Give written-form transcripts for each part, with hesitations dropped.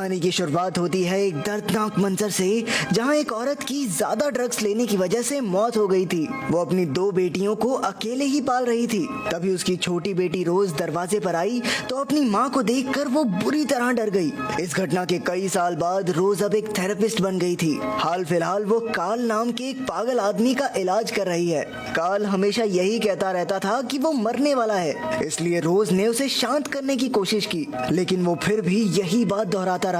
कहानी की शुरुआत होती है एक दर्दनाक मंजर से, जहां एक औरत की ज्यादा ड्रग्स लेने की वजह से मौत हो गई थी। वो अपनी 2 बेटियों को अकेले ही पाल रही थी। तभी उसकी छोटी बेटी रोज दरवाजे पर आई तो अपनी माँ को देखकर वो बुरी तरह डर गई। इस घटना के कई साल बाद रोज अब एक थेरेपिस्ट बन गई थी। हाल फिलहाल वो काल नाम के एक पागल आदमी का इलाज कर रही है। काल हमेशा यही कहता रहता था कि वो मरने वाला है, इसलिए रोज ने उसे शांत करने की कोशिश की, लेकिन वो फिर भी यही बात दोहराता रहा।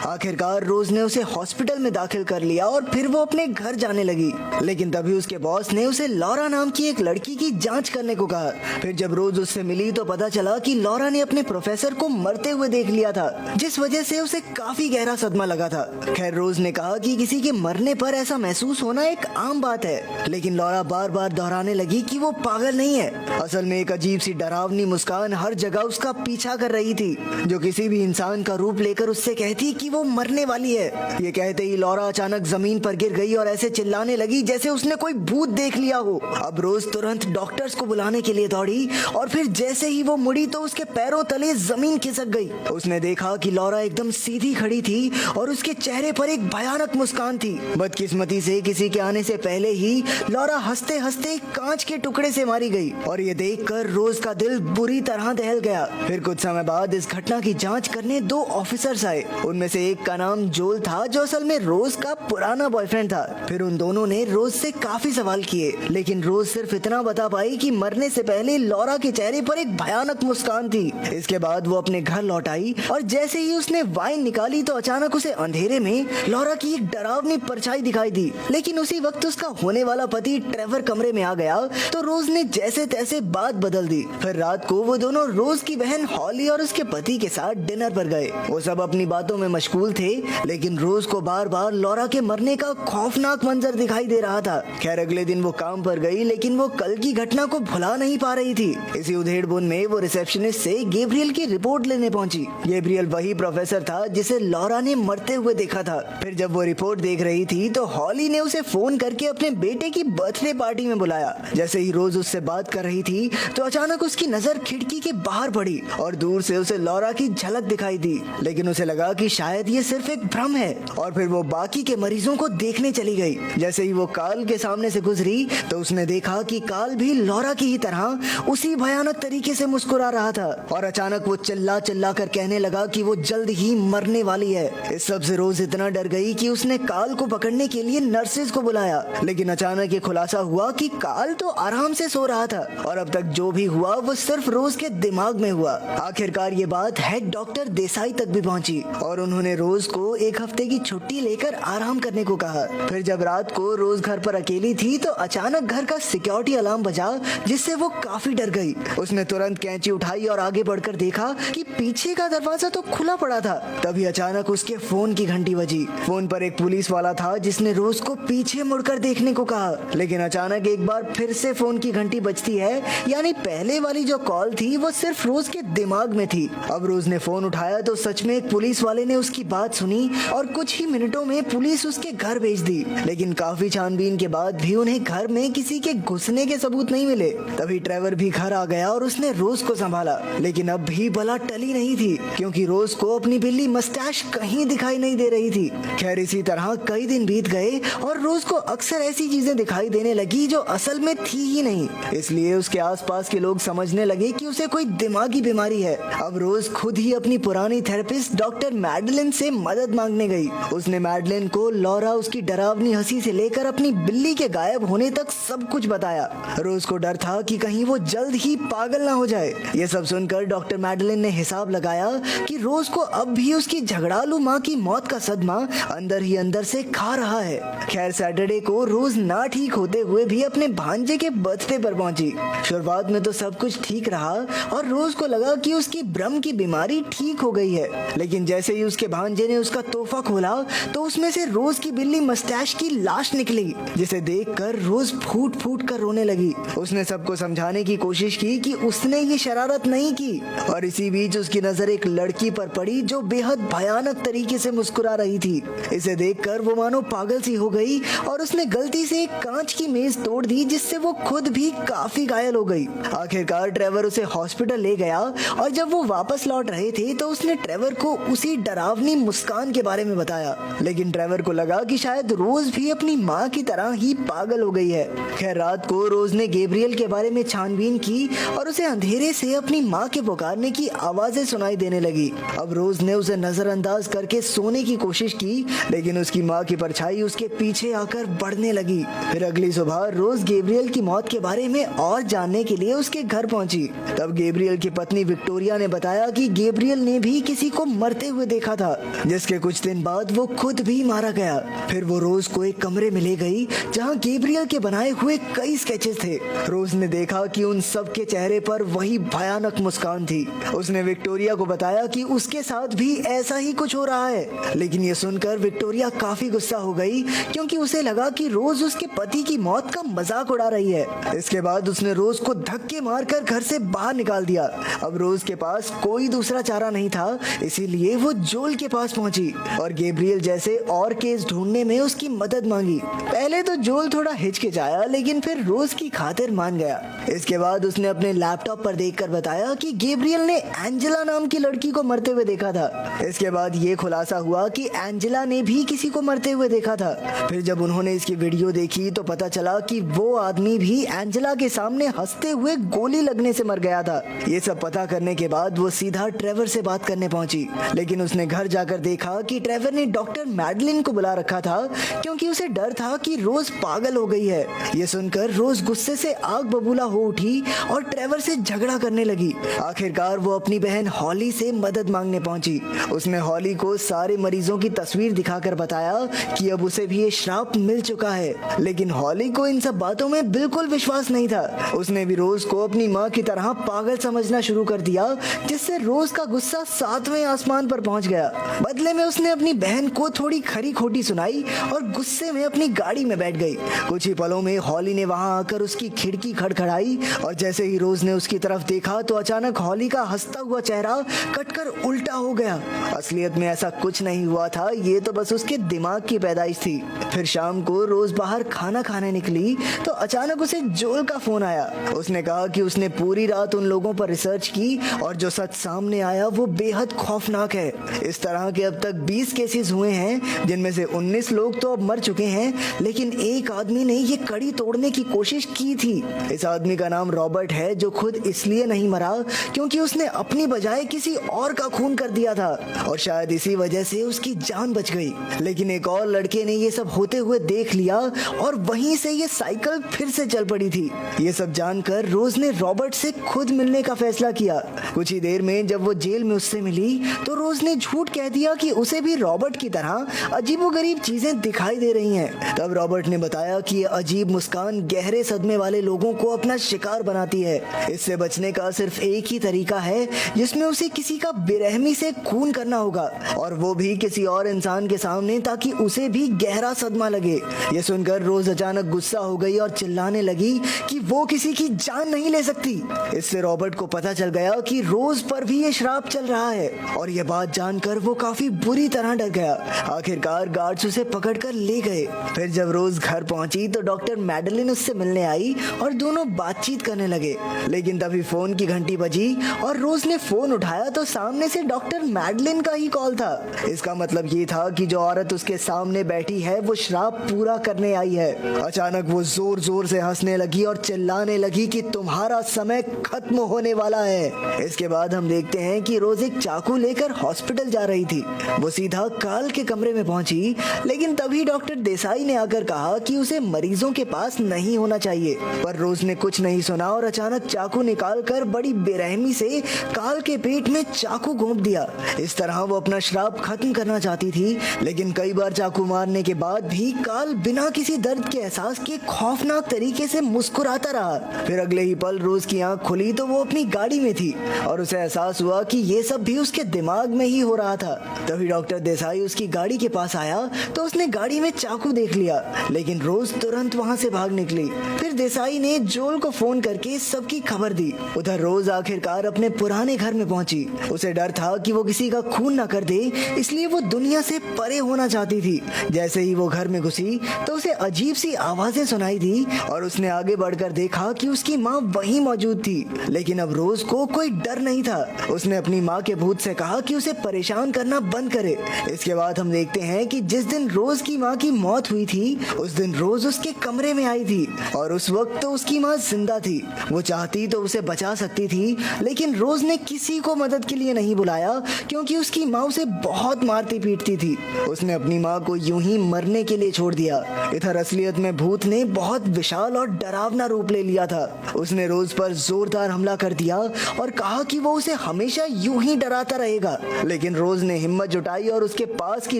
आखिरकार रोज ने उसे हॉस्पिटल में दाखिल कर लिया और फिर वो अपने घर जाने लगी। लेकिन तभी उसके बॉस ने उसे लॉरा नाम की एक लड़की की जांच करने को कहा। फिर जब रोज उससे मिली तो पता चला कि लॉरा ने अपने प्रोफेसर को मरते हुए देख लिया था, जिस वजह से उसे काफी गहरा सदमा लगा था। खैर, रोज ने कहा कि किसी के मरने पर ऐसा महसूस होना एक आम बात है, लेकिन लॉरा बार बार दोहराने लगी कि वो पागल नहीं है। असल में एक अजीब सी डरावनी मुस्कान हर जगह उसका पीछा कर रही थी, जो किसी भी इंसान का रूप लेकर उससे कहती कि वो मरने वाली है। ये कहते ही लॉरा अचानक जमीन पर गिर गई और ऐसे चिल्लाने लगी जैसे उसने कोई भूत देख लिया हो। अब रोज तुरंत डॉक्टर्स को बुलाने के लिए दौड़ी और फिर जैसे ही वो मुड़ी तो उसके पैरों तले जमीन खिसक गई। उसने देखा कि लॉरा एकदम सीधी खड़ी थी और उसके चेहरे पर एक भयानक मुस्कान थी। बदकिस्मती से किसी के आने से पहले ही लॉरा हंसते हंसते कांच के टुकड़े से मारी गई और ये देखकर रोज का दिल बुरी तरह दहल गया। फिर कुछ समय बाद इस घटना की जांच करने 2 ऑफिसर्स आए। उनमें से एक का नाम जोल था, जो असल में रोज का पुराना बॉयफ्रेंड था। फिर उन दोनों ने रोज से काफी सवाल किए, लेकिन रोज सिर्फ इतना बता पाई कि मरने से पहले लॉरा के चेहरे पर एक भयानक मुस्कान थी। इसके बाद वो अपने घर लौट आई और जैसे ही उसने वाइन निकाली तो अचानक उसे अंधेरे में लॉरा की एक डरावनी परछाई दिखाई दी। लेकिन उसी वक्त उसका होने वाला पति ट्रेवर कमरे में आ गया तो रोज ने जैसे तैसे बात बदल दी। फिर रात को वो दोनों रोज की बहन हॉली और उसके पति के साथ डिनर पर गए। वो सब अपनी बातों में मशगूल थे, लेकिन रोज को बार बार लॉरा के मरने का खौफनाक मंजर दिखाई दे रहा था। खैर, अगले दिन वो काम पर गई, लेकिन वो कल की घटना को भुला नहीं पा रही थी। इसी उधेड़बुन में वो रिसेप्शनिस्ट से गैब्रियल की रिपोर्ट लेने पहुंची। गैब्रियल वही प्रोफेसर था जिसे लॉरा ने मरते हुए देखा था। फिर जब वो रिपोर्ट देख रही थी तो हॉली ने उसे फोन करके अपने बेटे की बर्थडे पार्टी में बुलाया। जैसे ही रोज उससे बात कर रही थी तो अचानक उसकी नजर खिड़की के बाहर पड़ी और दूर से उसे लॉरा की झलक दिखाई दी। लेकिन उसे लगा कि शायद ये सिर्फ एक भ्रम है और फिर वो बाकी के मरीजों को देखने चली गई। जैसे ही वो काल के सामने से गुजरी तो उसने देखा कि काल भी लॉरा की ही तरह उसी भयानक तरीके से मुस्कुरा रहा था और अचानक वो चिल्ला चिल्ला कर कहने लगा कि वो जल्द ही मरने वाली है। इस सब से रोज इतना डर गई कि उसने काल को पकड़ने के लिए नर्सेज को बुलाया। लेकिन अचानक ये खुलासा हुआ कि काल तो आराम से सो रहा था और अब तक जो भी हुआ वो सिर्फ रोज के दिमाग में हुआ। आखिरकार ये बात हेड डॉक्टर देसाई तक भी पहुंची और उन्होंने रोज को 1 हफ्ते की छुट्टी लेकर आराम करने को कहा। फिर जब रात को रोज घर पर अकेली थी तो अचानक घर का सिक्योरिटी अलार्म बजा, जिससे वो काफी डर गई। उसने तुरंत कैंची उठाई और आगे बढ़कर देखा कि पीछे का दरवाजा तो खुला पड़ा था। तभी अचानक उसके फोन की घंटी बजी। फोन पर एक पुलिस वाला था जिसने रोज को पीछे मुड़कर देखने को कहा। लेकिन अचानक एक बार फिर से फोन की घंटी बजती है, यानी पहले वाली जो कॉल थी वो सिर्फ रोज के दिमाग में थी। अब रोज ने फोन उठाया तो सच में एक पुलिस वाले ने उसकी बात सुनी और कुछ ही मिनटों में पुलिस उसके घर भेज दी। लेकिन काफी छानबीन के बाद भी उन्हें घर में किसी के घुसने के सबूत नहीं मिले। तभी ट्रेवर भी घर आ गया और उसने रोज को संभाला। लेकिन अब भी बला टली नहीं थी, क्योंकि रोज को अपनी बिल्ली मस्टैश कहीं दिखाई नहीं दे रही थी। खैर, इसी तरह कई दिन बीत गए और रोज को अक्सर ऐसी चीजें दिखाई देने लगी जो असल में थी ही नहीं। इसलिए उसके आसपास के लोग समझने लगे कि उसे कोई दिमागी बीमारी है। अब रोज खुद ही अपनी पुरानी थेरेपिस्ट डॉक्टर मैडलिन से मदद मांगने गई। उसने मैडलिन को लॉरा, उसकी डरावनी हंसी से लेकर अपनी बिल्ली के गायब होने तक सब कुछ बताया। रोज को डर था कि कहीं वो जल्द ही पागल ना हो जाए। ये सब सुनकर डॉक्टर मैडलिन ने हिसाब लगाया कि रोज को अब भी उसकी झगड़ालू माँ की मौत का सदमा अंदर ही अंदर से खा रहा है। खैर, सैटरडे को रोज ना ठीक होते हुए भी अपने भांजे के बर्थडे पर पहुंची। शुरुआत में तो सब कुछ ठीक रहा और रोज को लगा कि उसकी भ्रम की बीमारी ठीक हो गई है। लेकिन जैसे ही उसके भांजे ने उसका तोहफा खोला तो उसमें से रोज की बिल्ली मस्टैश की लाश निकली, जिसे देखकर रोज फूट फूट कर रोने लगी। उसने सबको समझाने की कोशिश की कि उसने ये शरारत नहीं की और इसी बीच उसकी नजर एक लड़की पर पड़ी जो बेहद भयानक तरीके से मुस्कुरा रही थी। इसे देखकर वो मानो पागल सी हो गई और उसने गलती से एक कांच की मेज तोड़ दी, जिससे वो खुद भी काफी घायल हो गई। आखिरकार ट्रेवर उसे हॉस्पिटल ले गया और जब वो वापस लौट रहे थे तो उसने ट्रेवर को उसी की डरावनी मुस्कान के बारे में बताया, लेकिन ट्रेवर को लगा कि शायद रोज भी अपनी माँ की तरह ही पागल हो गई है। खैर रात को रोज ने गैब्रियल के बारे में छानबीन की और उसे अंधेरे से अपनी माँ के पुकारने की आवाजें सुनाई देने लगी। अब रोज ने उसे नजरअंदाज करके सोने की कोशिश की, लेकिन उसकी माँ की परछाई उसके पीछे आकर बढ़ने लगी। फिर अगली सुबह रोज गैब्रियल की मौत के बारे में और जानने के लिए उसके घर पहुंची। तब गैब्रियल की पत्नी विक्टोरिया ने बताया कि गैब्रियल ने भी किसी को मरते हुए देखा था, जिसके कुछ दिन बाद वो खुद भी मारा गया। फिर वो रोज को एक कमरे में ले गई जहां गैब्रियल के बनाए हुए कई स्केचेस थे। रोज ने देखा कि उन सब के चेहरे पर वही भयानक मुस्कान थी। उसने विक्टोरिया को बताया कि उसके साथ भी ऐसा ही कुछ हो रहा है, लेकिन ये सुनकर विक्टोरिया काफी गुस्सा हो गई क्योंकि उसे लगा कि रोज उसके पति की मौत का मजाक उड़ा रही है। इसके बाद उसने रोज को धक्के मारकर घर से बाहर निकाल दिया। अब रोज के पास कोई दूसरा चारा नहीं था, इसीलिए वो जोल के पास पहुंची और गैब्रियल जैसे और केस ढूंढने में उसकी मदद मांगी। पहले तो जोल थोड़ा हिचकिचाया, लेकिन फिर रोज की खातिर मान गया। इसके बाद उसने अपने लैपटॉप पर देखकर बताया कि गैब्रियल ने एंजेला नाम की लड़की को मरते हुए देखा था। इसके बाद ये खुलासा हुआ कि एंजेला ने भी किसी को मरते हुए देखा था। फिर जब उन्होंने इसकी वीडियो देखी तो पता चला कि वो आदमी भी एंजेला के सामने हंसते हुए गोली लगने से मर गया था। ये सब पता करने के बाद वो सीधा ट्रेवर से बात करने पहुंची, लेकिन उसने घर जाकर देखा कि ट्रेवर ने डॉक्टर मैडलिन को बुला रखा था क्योंकि उसे डर था कि रोज पागल हो गई है। ये सुनकर रोज गुस्से से आग बबूला हो उठी और ट्रेवर से झगड़ा करने लगी। आखिरकार वो अपनी बहन हॉली से मदद मांगने पहुंची। उसने हॉली को सारे मरीजों की तस्वीर दिखाकर बताया कि अब उसे भी ये श्राप मिल चुका है, लेकिन हॉली को इन सब बातों में बिल्कुल विश्वास नहीं था। उसने भी रोज को अपनी माँ की तरह पागल समझना शुरू कर दिया, जिससे रोज का गुस्सा 7वें आसमान पर पहुंच गया। बदले में उसने अपनी बहन को थोड़ी खरी खोटी सुनाई और गुस्से में अपनी गाड़ी में बैठ गई। कुछ ही पलों में हॉली ने वहां आकर उसकी खिड़की खड़खड़ाई और जैसे ही रोज ने उसकी तरफ देखा तो अचानक हॉली का हंसता हुआ चेहरा कटकर उल्टा हो गया। असलियत में ऐसा कुछ नहीं हुआ था, ये तो बस उसके दिमाग की पैदाइश थी। फिर शाम को रोज बाहर खाना खाने निकली तो अचानक उसे जोल का फोन आया। उसने कहा कि उसने पूरी रात उन लोगों पर रिसर्च की और जो सच सामने आया वो बेहद खौफनाक है। इस तरह के अब तक 20 केसेस हुए हैं, जिनमें से 19 लोग तो अब मर चुके हैं, लेकिन एक आदमी ने ये कड़ी तोड़ने की कोशिश की थी। इस आदमी का नाम रॉबर्ट है, जो खुद इसलिए नहीं मरा क्योंकि उसने अपनी बजाय किसी और का खून कर दिया था और शायद इसी वजह से उसकी जान बच गई। लेकिन एक और लड़के ने ये सब होते हुए देख लिया और वहीं से ये साइकिल फिर से चल पड़ी थी। ये सब जानकर रोज ने रॉबर्ट से खुद मिलने का फैसला किया। कुछ ही देर में जब वो जेल में उससे मिली तो रोज ने झूठ कह दिया कि उसे भी रॉबर्ट की तरह अजीबोगरीब चीजें दिखाई दे रही हैं। तब रॉबर्ट ने बताया कि ये अजीब मुस्कान गहरे सदमे वाले लोगों को अपना शिकार बनाती है। इससे बचने का सिर्फ एक ही तरीका है, जिसमें उसे किसी का बेरहमी से खून करना होगा और वो भी किसी और इंसान के सामने, ताकि उसे भी गहरा सदमा लगे। ये सुनकर रोज अचानक गुस्सा हो गई और चिल्लाने लगी कि वो किसी की जान नहीं ले सकती। इससे रॉबर्ट को पता चल गया कि रोज पर भी ये श्राप चल रहा है और ये बात जानकर वो काफी बुरी तरह डर गया। आखिरकार गार्ड्स उसे पकड़कर ले गए। फिर जब रोज घर पहुंची तो डॉक्टर मैडलिन उससे मिलने आई और दोनों बातचीत करने लगे, लेकिन तभी फोन की घंटी बजी और रोज ने फोन उठाया तो सामने से डॉक्टर मैडलिन का ही कॉल था। इसका मतलब ये था कि जो औरत उसके सामने बैठी है वो श्राप पूरा करने आई है। अचानक वो जोर जोर से हंसने लगी और चिल्लाने लगी कि तुम्हारा समय खत्म होने वाला है। इसके बाद हम देखते हैं कि रोज एक चाकू लेकर हॉस्पिटल जा रही थी। वो सीधा काल के कमरे में पहुंची, लेकिन तभी डॉक्टर देसाई ने आकर कहा कि उसे मरीजों के पास नहीं होना चाहिए, पर रोज ने कुछ नहीं सुना और अचानक चाकू निकालकर बड़ी बेरहमी से काल के पेट में चाकू घोंप दिया। इस तरह वो अपना श्राप खत्म करना चाहती थी, लेकिन कई बार चाकू मारने के बाद भी काल बिना किसी दर्द के एहसास के खौफनाक तरीके से मुस्कुराता रहा। फिर अगले ही पल रोज की आंख खुली तो वो अपनी गाड़ी में थी और उसे एहसास हुआ कि ये सब भी उसके दिमाग में ही हो रहा था। तभी डॉक्टर देसाई उसकी गाड़ी के पास आया तो उसने गाड़ी में चाकू देख लिया, लेकिन रोज तुरंत वहां से भाग निकली। फिर देसाई ने जोल को फोन करके सबकी खबर दी। उधर रोज आखिरकार अपने पुराने घर में पहुंची। उसे डर था कि वो किसी का खून न कर दे, इसलिए वो दुनिया से परे होना चाहती थी। जैसे ही वो घर में घुसी तो उसे अजीब सी आवाजें सुनाई दी और उसने आगे बढ़कर देखा कि उसकी माँ वहीं मौजूद थी। लेकिन अब रोज को कोई डर नहीं था। उसने अपनी माँ के भूत से कहा कि उसे परेशान करना बंद करे। इसके बाद हम देखते हैं कि जिस दिन रोज की माँ की मौत हुई थी उस दिन रोज उसके कमरे में आई थी और उस वक्त तो उसकी माँ जिंदा थी। वो चाहती तो उसे बचा सकती थी, लेकिन रोज ने किसी को मदद के लिए नहीं बुलाया क्योंकि उसकी माँ उसे बहुत मारती पीटती थी। उसने अपनी माँ को यूं ही मरने के लिए छोड़ दिया। इधर असलियत में भूत ने बहुत विशाल और डरावना रूप ले लिया था। उसने रोज पर जोरदार हमला कर दिया और कहा कि वो उसे हमेशा यूं ही डराता रहेगा। लेकिन रोज ने हिम्मत जुटाई और उसके पास की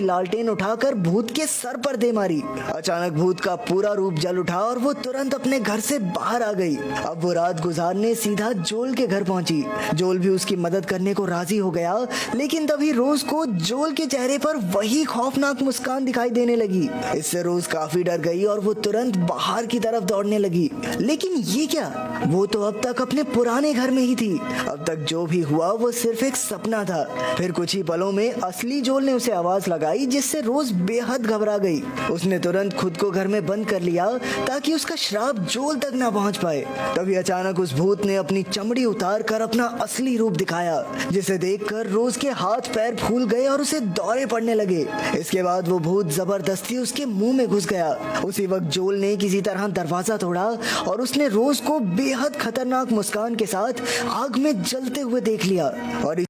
लालटेन उठाकर भूत के सर पर दे मारी। अचानक भूत का पूरा रूप जल उठा और वो तुरंत अपने घर से बाहर आ गई। अब वो रात गुजारने सीधा जोल के घर पहुंची। जोल भी उसकी मदद करने को राजी हो गया, लेकिन तभी रोज को जोल के चेहरे पर वही खौफनाक मुस्कान दिखाई देने लगी। इससे रोज काफी डर गई और वो तुरंत बाहर की तरफ दौड़ने लगी। लेकिन ये क्या, वो तो अब तक अपने पुराने घर में ही थी। अब तक जो भी हुआ वो सिर्फ एक सपना था। फिर कुछ ही पलों में असली जोल ने उसे आवाज लगाई, जिससे रोज बेहद घबरा गई। उसने तुरंत खुद को घर में बंद कर लिया ताकि उसका श्राप जोल तक ना पहुंच पाए। तभी अचानक उस भूत ने अपनी चमड़ी उतार कर अपना असली रूप दिखाया, जिसे देखकर रोज के हाथ पैर फूल गए और उसे दौरे पड़ने लगे। इसके बाद वो भूत जबरदस्ती उसके मुंह में घुस गया। उसी वक्त जोल ने किसी तरह दरवाजा तोड़ा और उसने रोज को बेहद खतरनाक मुस्कान के साथ आग में जलते हुए देख लिया और